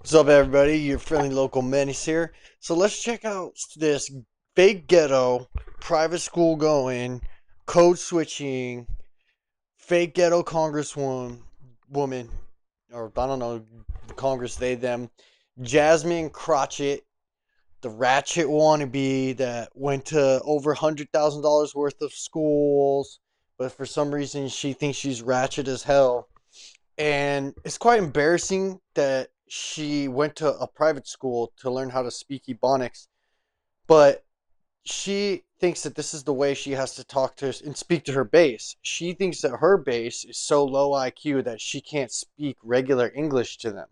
What's up, everybody? Your friendly local menace here. So let's check out this fake ghetto, private school going, code switching, fake ghetto congresswoman, or I don't know, Congress, they, them, Jasmine Crotchett, the ratchet wannabe that went to over $100,000 worth of schools, but for some reason she thinks she's ratchet as hell. And it's quite embarrassing that she went to a private school to learn how to speak Ebonics, but she thinks that this is the way she has to talk to and speak to her base. She thinks that her base is so low IQ that she can't speak regular English to them.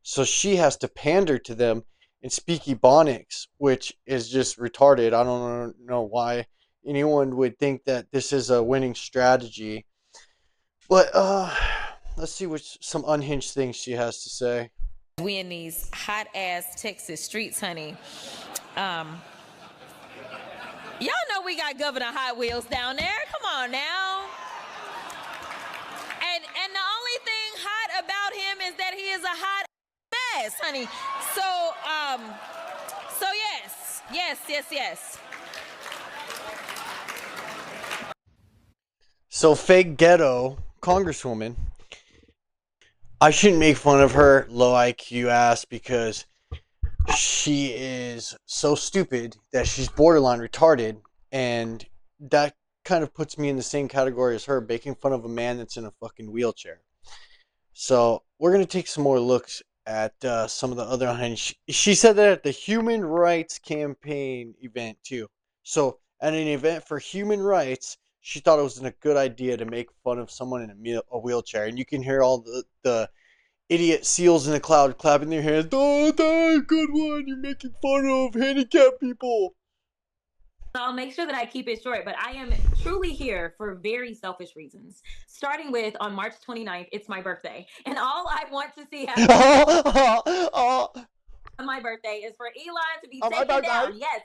So she has to pander to them and speak Ebonics, which is just retarded. I don't know why anyone would think that this is a winning strategy. But let's see what some unhinged things she has to say. We in these hot ass Texas streets, honey. Y'all know we got Governor Hot Wheels down there. Come on now. And the only thing hot about him is that he is a hot mess, honey. So yes. So fake ghetto congresswoman. I shouldn't make fun of her low IQ ass because she is so stupid that she's borderline retarded, and that kind of puts me in the same category as her, making fun of a man that's in a fucking wheelchair. So we're going to take some more looks at some of the other unhinged. She said that at the Human Rights Campaign event too. So at an event for human rights, she thought it was a good idea to make fun of someone in a wheelchair. And you can hear all the idiot seals in the cloud clapping their hands. Oh, good one. You're making fun of handicapped people. I'll make sure that I keep it short, but I am truly here for very selfish reasons. Starting with, on March 29th, it's my birthday. And all I want to see happen on my birthday is for Elon to be taken down. Yes.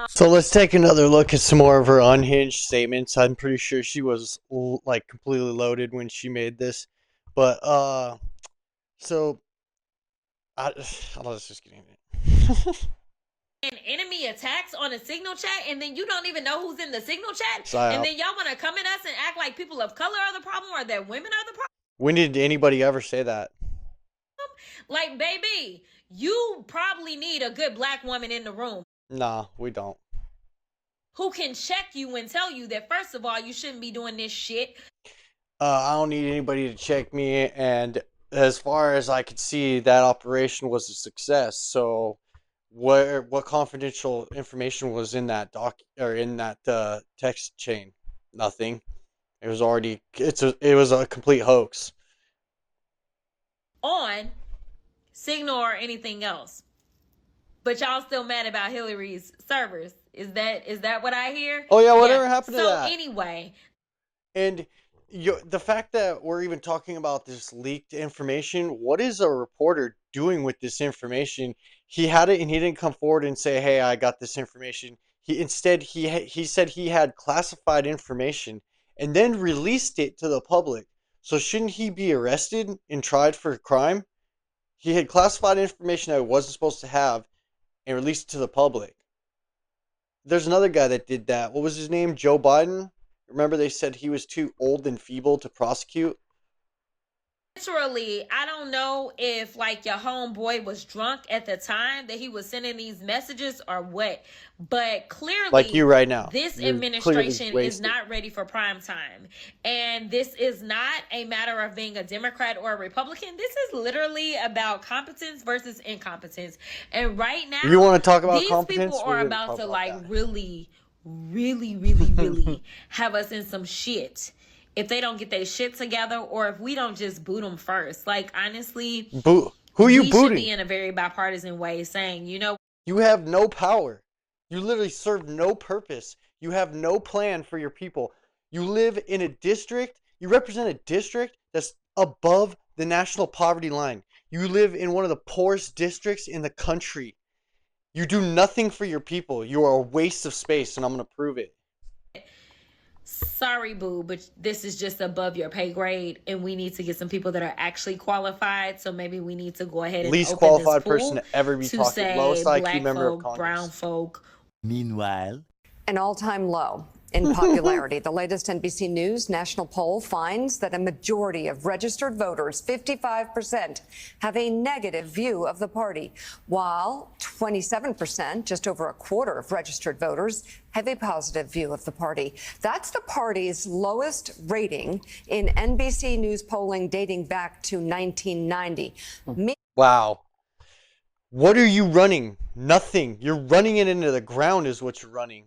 So let's take another look at some more of her unhinged statements. I'm pretty sure she was like completely loaded when she made this. But so let's just get into it. And enemy attacks on a signal chat, and then you don't even know who's in the signal chat. And then y'all want to come at us and act like people of color are the problem or that women are the problem. When did anybody ever say that? Like, baby, you probably need a good black woman in the room. Nah, we don't. Who can check you and tell you that, first of all, you shouldn't be doing this shit. I don't need anybody to check me, and as far as I could see, that operation was a success. So what confidential information was in that text chain? Nothing. It was already it was a complete hoax. On Signal or anything else. But y'all still mad about Hillary's servers. Is that what I hear? Oh yeah, whatever happened to that? So anyway. And the fact that we're even talking about this leaked information, what is a reporter doing with this information? He had it and he didn't come forward and say, hey, I got this information. He said he had classified information and then released it to the public. So shouldn't he be arrested and tried for a crime? He had classified information that he wasn't supposed to have and released it to the public. There's another guy that did that. What was his name? Joe Biden? Remember they said he was too old and feeble to prosecute? Literally, I don't know if like your homeboy was drunk at the time that he was sending these messages or what, but clearly, like you right now, this administration is not ready for prime time. And this is not a matter of being a Democrat or a Republican. This is literally about competence versus incompetence. And right now, you want to talk about these competence? People are about to really have us in some shit if they don't get their shit together, or if we don't just boot them first. Like, honestly, who are you booting? We should be in a very bipartisan way saying, you have no power. You literally serve no purpose. You have no plan for your people. You live in a district. You represent a district that's above the national poverty line. You live in one of the poorest districts in the country. You do nothing for your people. You are a waste of space, and I'm going to prove it. sorry, boo, but this is just above your pay grade, and we need to get some people that are actually qualified. So maybe we need to go ahead and Least open qualified this pool person to ever be to talking. say Lowest IQ black member of folk, Congress. brown folk. Meanwhile, an all-time low in popularity. The latest NBC News national poll finds that a majority of registered voters, 55%, have a negative view of the party, while 27%, just over a quarter of registered voters, have a positive view of the party. That's the party's lowest rating in NBC News polling dating back to 1990. Wow. What are you running? Nothing. You're running it into the ground is what you're running.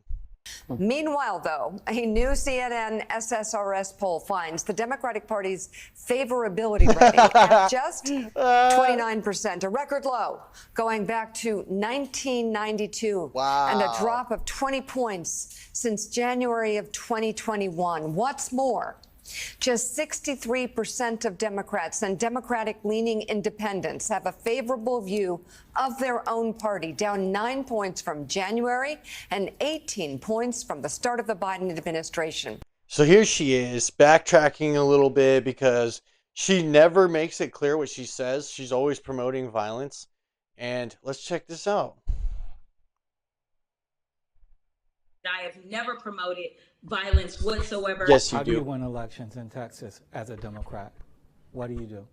Meanwhile, though, a new CNN SSRS poll finds the Democratic Party's favorability rating at just 29%, a record low going back to 1992. Wow. And a drop of 20 points since January of 2021. What's more, just 63% of Democrats and Democratic-leaning independents have a favorable view of their own party, down 9 points from January and 18 points from the start of the Biden administration. So here she is, backtracking a little bit because she never makes it clear what she says. She's always promoting violence. And let's check this out. I have never promoted violence whatsoever. Yes, you How do you do. win elections in Texas as a Democrat? What do you do?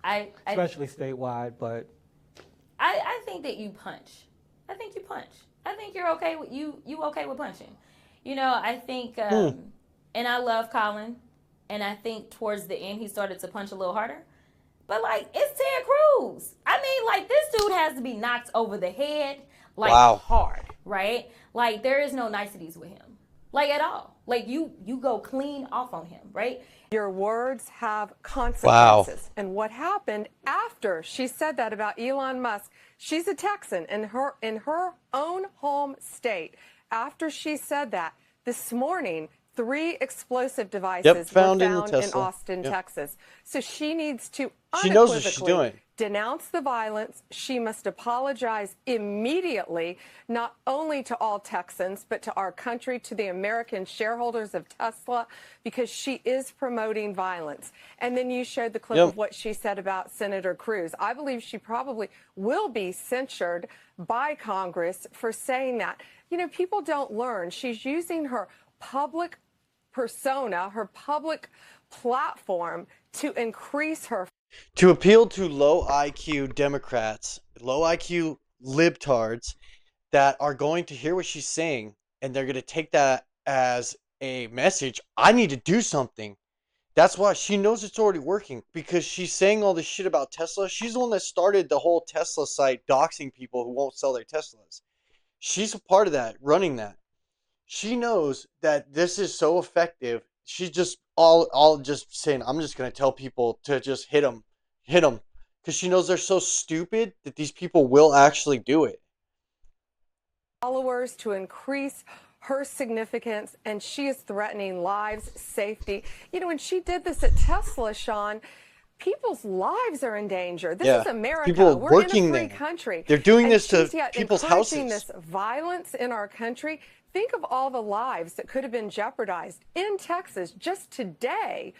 I Especially statewide, but I think that you punch. I think you punch. I think you're okay with you okay with punching. You know, I think and I love Colin, and I think towards the end he started to punch a little harder. But like, it's Ted Cruz. I mean, like, this dude has to be knocked over the head like hard, right? Like, there is no niceties with him. Like, at all. Like, you go clean off on him, right? Your words have consequences. And what happened after she said that about Elon Musk, she's a Texan in her own home state. After she said that, this morning, 3 explosive devices were found in Austin, Texas. So she needs to unequivocally denounce the violence. She must apologize immediately, not only to all Texans, but to our country, to the American shareholders of Tesla, because she is promoting violence. And then you showed the clip of what she said about Senator Cruz. I believe she probably will be censured by Congress for saying that. You know, people don't learn. She's using her public persona, her public platform to increase her. To appeal to low IQ Democrats, low IQ libtards that are going to hear what she's saying and they're going to take that as a message. I need to do something. That's why she knows it's already working, because she's saying all this shit about Tesla. She's the one that started the whole Tesla site doxing people who won't sell their Teslas. She's a part of that, running that. She knows that this is so effective. She's just all just saying, I'm just going to tell people to just hit them. Because she knows they're so stupid that these people will actually do it. Followers to increase her significance, and she is threatening lives, safety. You know, when she did this at Tesla, Sean, people's lives are in danger. This is America. People We're working in a free there. country. They're doing and this to she's, people's encouraging houses. This violence in our country. Think of all the lives that could have been jeopardized in Texas just today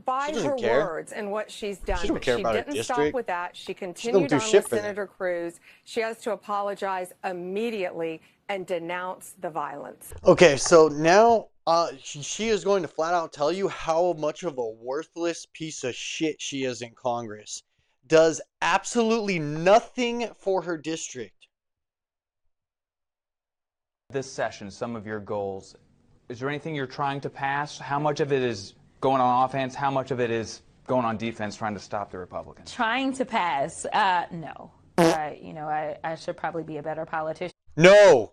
by her words and what she's done. She don't care about her didn't stop district. with that. She continued on with Senator Cruz. She has to apologize immediately and denounce the violence. Okay, so now she is going to flat out tell you how much of a worthless piece of shit she is in Congress. Does absolutely nothing for her district. This session, some of your goals, is there anything you're trying to pass? How much of it is going on offense? How much of it is going on defense, trying to stop the Republicans? Trying to pass, no. You know, I should probably be a better politician. No!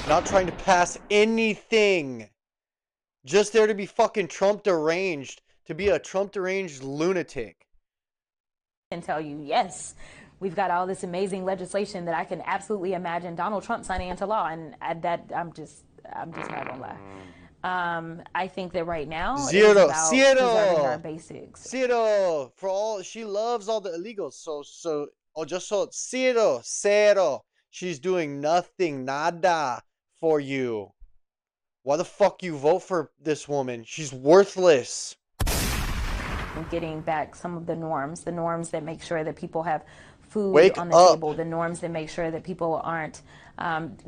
Not trying to pass anything. Just there to be fucking Trump deranged. To be a Trump deranged lunatic. And tell you, yes, we've got all this amazing legislation that I can absolutely imagine Donald Trump signing into law, and I'm just not gonna lie. I think that right now it's about preserving our basics. Zero for all. She loves all the illegals. Zero. She's doing nothing, nada for you. Why the fuck you vote for this woman? She's worthless. Getting back some of the norms that make sure that people have food Wake on the up. table, the norms that make sure that people aren't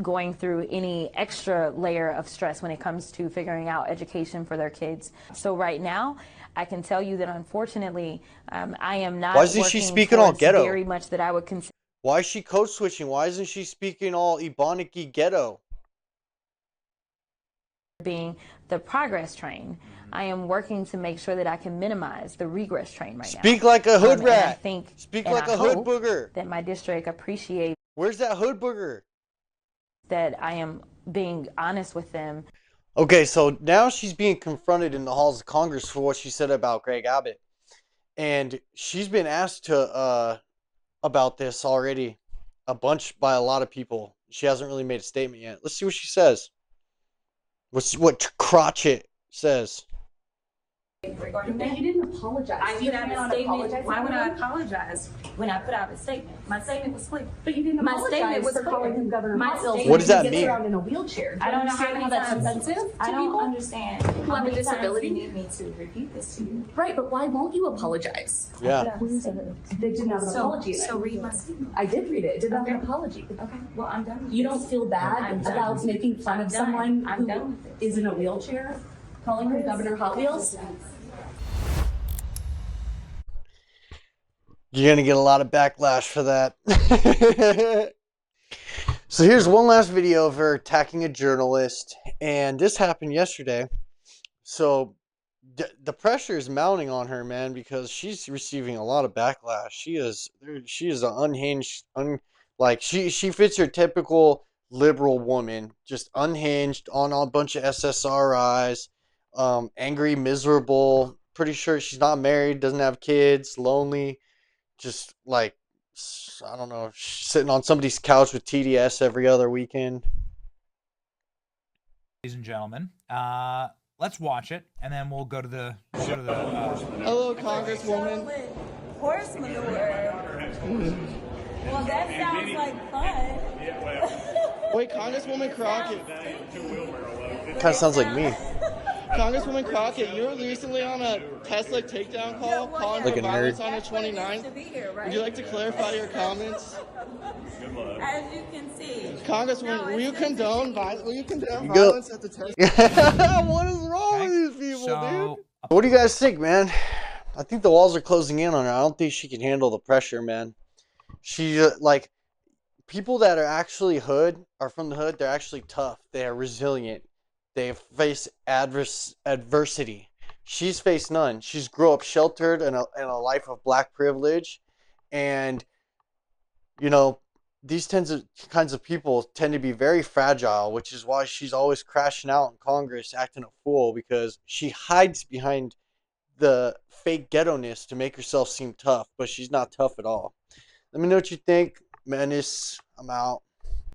going through any extra layer of stress when it comes to figuring out education for their kids. So right now, I can tell you that unfortunately, I am not. Why isn't she speaking all ghetto? Very much that I would consider. Why is she code switching? Why isn't she speaking all Ebonic-y ghetto? Being the progress train. I am working to make sure that I can minimize the regress train right now. Speak like a hood rat. I think, Speak like a hood booger. That my district appreciates. Where's that hood booger? That I am being honest with them. Okay, so now she's being confronted in the halls of Congress for what she said about Greg Abbott. And she's been asked to about this already a bunch by a lot of people. She hasn't really made a statement yet. Let's see what she says. What Crockett'S says. Regarding that, you didn't apologize. I put out a statement. Why would I apologize when I put out a statement? My statement was clear. But you didn't apologize for calling him Governor Hot. What does that mean? Around in a wheelchair. I don't know how that's offensive to I don't people understand who have a disability. You need me to repeat this to you. Right, but why won't you apologize? Yeah. They didn't have an apology. So read my statement. I did read it. It didn't have an apology. Okay. Well, I'm done. You don't feel bad about making fun of someone who is in a wheelchair, calling him Governor Hot Wheels? You're going to get a lot of backlash for that. So here's one last video of her attacking a journalist. And this happened yesterday. So the pressure is mounting on her, man, because she's receiving a lot of backlash. She is an unhinged, she fits your typical liberal woman, just unhinged, on a bunch of SSRIs, angry, miserable, pretty sure she's not married, doesn't have kids, lonely. Just like, I don't know, sitting on somebody's couch with TDS every other weekend. Ladies and gentlemen, let's watch it, and then we'll go to the. Hello, Congresswoman. Horse manure. Well, that sounds like fun. Wait, Congresswoman Crockett. Kind of sounds like me. Congresswoman Crockett, you were recently on a Tesla takedown call calling for violence on the 29th. Would you like to clarify your comments? As you can see. Congresswoman, will you condone violence at the Tesla? What is wrong with these people, dude? What do you guys think, man? I think the walls are closing in on her. I don't think she can handle the pressure, man. She, people that are actually from the hood, they're actually tough. They are resilient. They face adversity. She's faced none. She's grew up sheltered in a life of black privilege. And, you know, these kinds of people tend to be very fragile, which is why she's always crashing out in Congress, acting a fool, because she hides behind the fake ghetto-ness to make herself seem tough, but she's not tough at all. Let me know what you think. Menace, I'm out.